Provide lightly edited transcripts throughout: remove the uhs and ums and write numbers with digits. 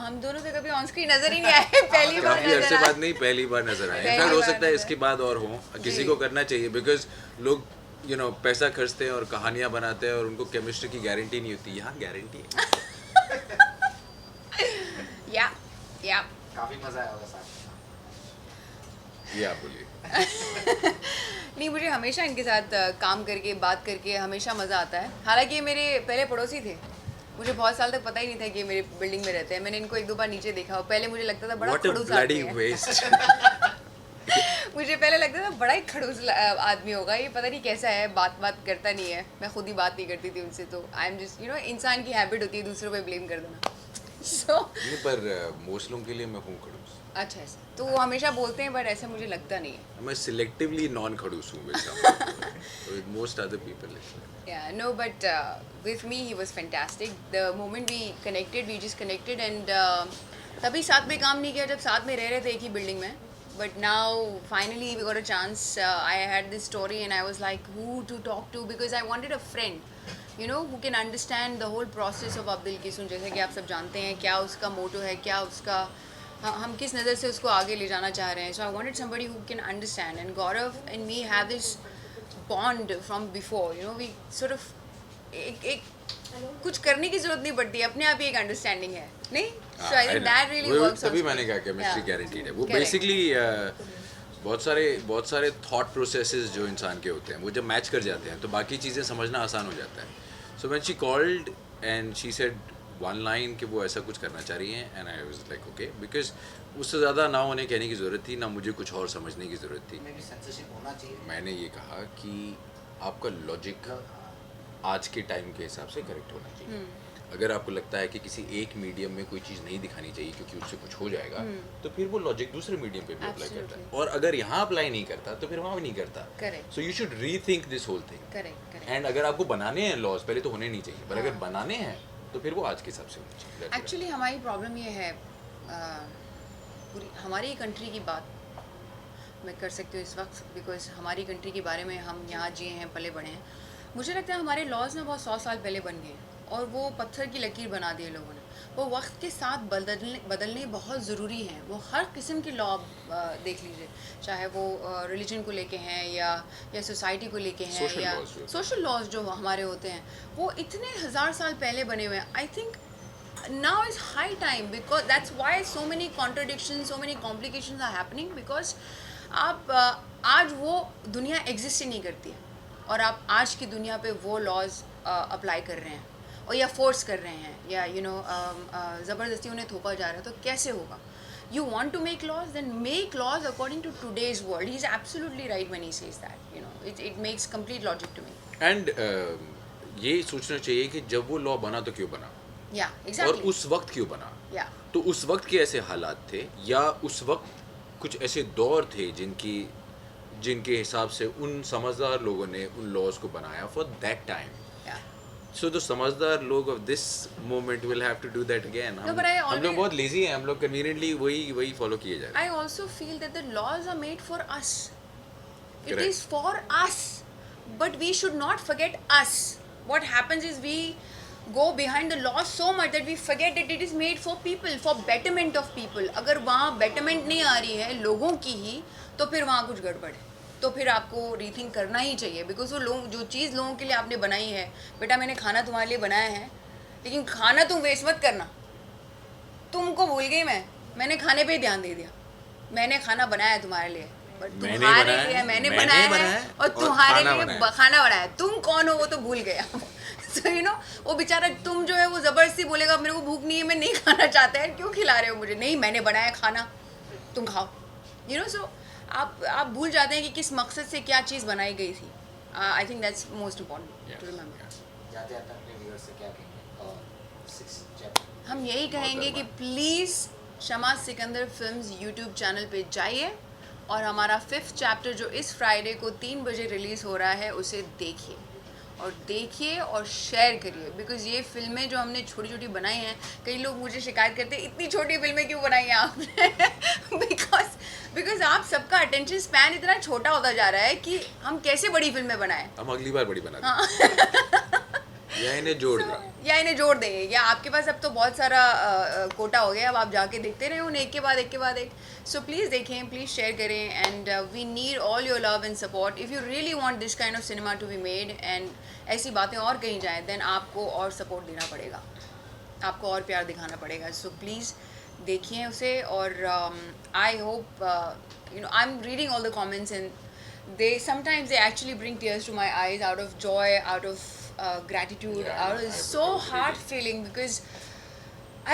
हम दोनों तो कभी ऑन स्क्रीन नजर ही नहीं आए, पहली बार काफी नजर अरसे आए। बाद नहीं, पहली बार नजर आए। पहली इनफैक्ट हो बार सकता है नजर इसके बाद और हो, किसी जी। को करना चाहिए, बिकॉज लोग पैसा खर्चते हैं और कहानियां बनाते हैं और उनको केमिस्ट्री की गारंटी नहीं होती। यहाँ गारंटी है। या काफी मजा आया होगा साथ में। ये आप बोलिए। नहीं, मुझे हमेशा इनके साथ काम करके बात करके हमेशा मज़ा आता है। हालांकि ये मेरे पहले पड़ोसी थे, मुझे बहुत साल तक पता ही नहीं था कि ये मेरे बिल्डिंग में रहते हैं। मैंने इनको 1-2 बार नीचे देखा और पहले मुझे लगता था बड़ा What a खड़ूस bloody आदमी है। waste. मुझे पहले लगता था बड़ा ही खड़ूस आदमी होगा ये, पता नहीं कैसा है, बात करता नहीं है। मैं खुद ही बात नहीं करती थी उनसे, तो आई एम जस्ट इंसान की हैबिट होती है दूसरों पे ब्लेम कर देना। नहीं, पर मोस्ट लोगों के लिए मैं हूँ खड़ूस। अच्छा, ऐसा तो वो हमेशा बोलते हैं, बट ऐसा मुझे लगता नहीं है। मैं सिलेक्टिवली नॉन खड़ूस हूँ वैसा। With most other people. Yeah, no, but with me he was fantastic. The moment we just connected and तभी साथ में काम नहीं किया जब साथ में रह रहे थे एक ही बिल्डिंग में. But now finally we got a chance. I had this story and I was like who to talk to because I wanted a friend, who can understand the whole process of Abdul Kisun. जैसे कि आप सब जानते हैं क्या उसका मोटो है, क्या उसका हम किस नज़र से उसको आगे ले जाना चाह रहे हैं. So I wanted somebody who can understand, and Gaurav and me have this bond from before. We sort of एक कुछ करने की जरूरत नहीं पड़ती, अपने आप ही एक अंडरस्टैंडिंग है, नहीं? So I think that really works. तभी मैंने कहा केमिस्ट्री गारंटीड है। वो Correct. बेसिकली बहुत सारे थॉट प्रोसेसेस जो इंसान के होते हैं वो जब मैच कर जाते हैं तो बाकी चीज़ें समझना आसान हो जाता है. So when she called and she said one line कि वो ऐसा कुछ करना चाह रही हैं, and I was like okay, because उससे ज़्यादा ना उन्हें कहने की ज़रूरत थी ना मुझे कुछ और समझने की ज़रूरत थी. में भी सेंसरशिप होना चाहिए. मैंने ये कहा कि आपका लॉजिक आज के टाइम के हिसाब से करेक्ट होना चाहिए. अगर आपको लगता है कि किसी एक मीडियम में कोई चीज़ नहीं दिखानी चाहिए क्योंकि उससे कुछ हो जाएगा, तो फिर वो लॉजिक दूसरे मीडियम पे भी अप्लाई करता है. Absolutely. और अगर यहाँ अप्लाई नहीं करता तो फिर वहाँ भी नहीं करता. Correct. So you should rethink this whole thing. Correct. And अगर आपको बनाने हैं लॉज, पहले तो होने नहीं चाहिए, पर अगर बनाने हैं तो फिर वो आज के हिसाब से होने चाहिए. That's it. एक्चुअली हमारी प्रॉब्लम ये है, पूरी हमारी कंट्री की बात मैं कर सकती हूँ इस वक्त, बिकॉज हमारी कंट्री के बारे में हम यहाँ जिए हैं, पले बड़े हैं. मुझे लगता है हमारे लॉज ना बहुत 100 साल पहले बन गए और वो पत्थर की लकीर बना दिए लोगों ने. वो वक्त के साथ बदलने बहुत ज़रूरी हैं. वो हर किस्म के लॉ देख लीजिए, चाहे वो रिलीजन को लेके हैं या सोसाइटी को लेके हैं, Social या laws जो होते हैं. सोशल लॉज जो हमारे होते हैं वो इतने 1000 साल पहले बने हुए हैं. I think now is high time, because that's why so many contradictions, so many complications are happening, because आप आज वो दुनिया एग्जिस्ट ही नहीं करती है और आप आज की दुनिया पे वो लॉज अप्लाई कर रहे हैं और या फोर्स कर रहे हैं या ज़बरदस्ती उन्हें थोपा जा रहा है. तो कैसे होगा? You want to make laws, then make laws according to today's world. He's absolutely right when he says that. It makes complete logic to me. And ये सोचना चाहिए कि जब वो लॉ बना तो क्यों बना, Yeah, और exactly. उस वक्त क्यों बना. Yeah. तो उस वक्त के ऐसे हालात थे या उस वक्त कुछ ऐसे दौर थे जिनके हिसाब से उन समझदार लोगों ने उन लॉज को बनाया for that time. Yeah. So the समझदार लोग of this moment will have to do that again. No, but I हम लोग always- बहुत लेजी हैं, हम लोग कन्वीनियंटली वही फॉलो किए जा रहे हैं. I also feel that the laws are made for us. It Correct. is for us. But we should not forget us. What happens is we go behind the law so much that we forget that it is made for people, for betterment of people. अगर वहाँ betterment नहीं आ रही है लोगों की ही, तो फिर वहाँ कुछ गड़बड़ है. तो फिर आपको रीथिंक करना ही चाहिए, बिकॉज वो लोग जो चीज़ लोगों के लिए आपने बनाई है, बेटा मैंने खाना तुम्हारे लिए बनाया है लेकिन खाना तुम वेस्ट मत करना. तुमको भूल गई मैंने खाने पे ही ध्यान दे दिया. मैंने खाना बनाया है तुम्हारे लिए, बट मैंने तुम्हारे बनाया लिए है, मैंने मैंने बनाया बनाया है है और और तुम्हारे खाना लिए बनाया है. खाना बनाया है. तुम कौन हो वो तो भूल गया. सो वो बेचारा तुम जो है वो ज़बरदस्ती बोलेगा मेरे को भूख नहीं है, मैं नहीं खाना चाहता है, क्यों खिला रहे हो मुझे? नहीं, मैंने बनाया खाना, तुम खाओ. सो आप भूल जाते हैं कि किस मकसद से क्या चीज़ बनाई गई थी. I think that's most important to remember. जाते जाते अपने व्यूअर्स से क्या कहेंगे? और 6 चैप्टर हम यही कहेंगे कि please Shama Sikandar films YouTube channel पे जाइए और हमारा 5th चैप्टर जो इस फ्राइडे को 3 बजे रिलीज़ हो रहा है उसे देखिए और शेयर करिए. बिकॉज ये फिल्में जो हमने छोटी छोटी बनाई हैं, कई लोग मुझे शिकायत करते हैं इतनी छोटी फिल्में क्यों बनाई हैं आपने. बिकॉज आप सबका अटेंशन स्पैन इतना छोटा होता जा रहा है कि हम कैसे बड़ी फिल्में बनाएं. हम अगली बार बड़ी बना देंगे. या इन्हें जोड़ दे। या इन्हें जोड़ दे, या आपके पास अब तो बहुत सारा कोटा हो गया, अब आप जाके देखते रहे उन्हें एक के बाद एक के बाद एक. सो प्लीज़ देखें, प्लीज़ शेयर करें, and we need all your love and support. If you really want this kind of cinema to be made and ऐसी बातें और कहीं जाएँ, देन आपको और सपोर्ट देना पड़ेगा, आपको और प्यार दिखाना पड़ेगा. सो प्लीज़ देखिए उसे. और I hope, you know, I am reading all the comments and they sometimes they actually bring tears to my eyes, out of joy, out of gratitude, Yeah, out of I so totally heart agree. feeling, because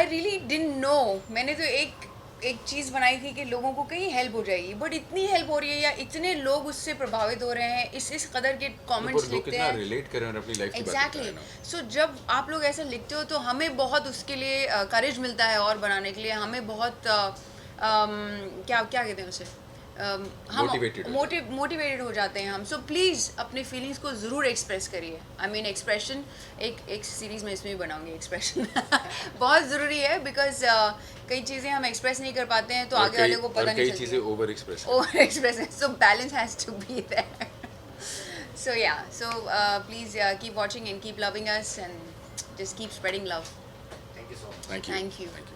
I really didn't know. मैंने तो एक चीज़ बनाई थी कि लोगों को कहीं help हो जाएगी, बट इतनी हेल्प हो रही है, या इतने लोग उससे प्रभावित हो रहे हैं, इस कदर के कमेंट्स लोग लिखते कितना हैं. रिलेट करें और अपनी लाइफ की बात एग्जैक्टली. बताएं. सो जब आप लोग ऐसा लिखते हो तो हमें बहुत उसके लिए करेज मिलता है और बनाने के लिए. हमें बहुत क्या क्या कहते हैं उसे, हम मोटिवेटेड हो जाते हैं हम. सो प्लीज़ अपने फीलिंग्स को ज़रूर एक्सप्रेस करिए. आई मीन एक्सप्रेशन, एक सीरीज़ में इसमें भी बनाऊंगी एक्सप्रेशन. बहुत ज़रूरी है, बिकॉज कई चीज़ें हम एक्सप्रेस नहीं कर पाते हैं तो आगे वाले को पता नहीं कई चलती. चीजें ओवर एक्सप्रेस ओवर एक्सप्रेस है, so balance has to be there. So yeah, so please keep watching and keep loving us, and just keep spreading love. Thank you so much. Thank you. Thank you.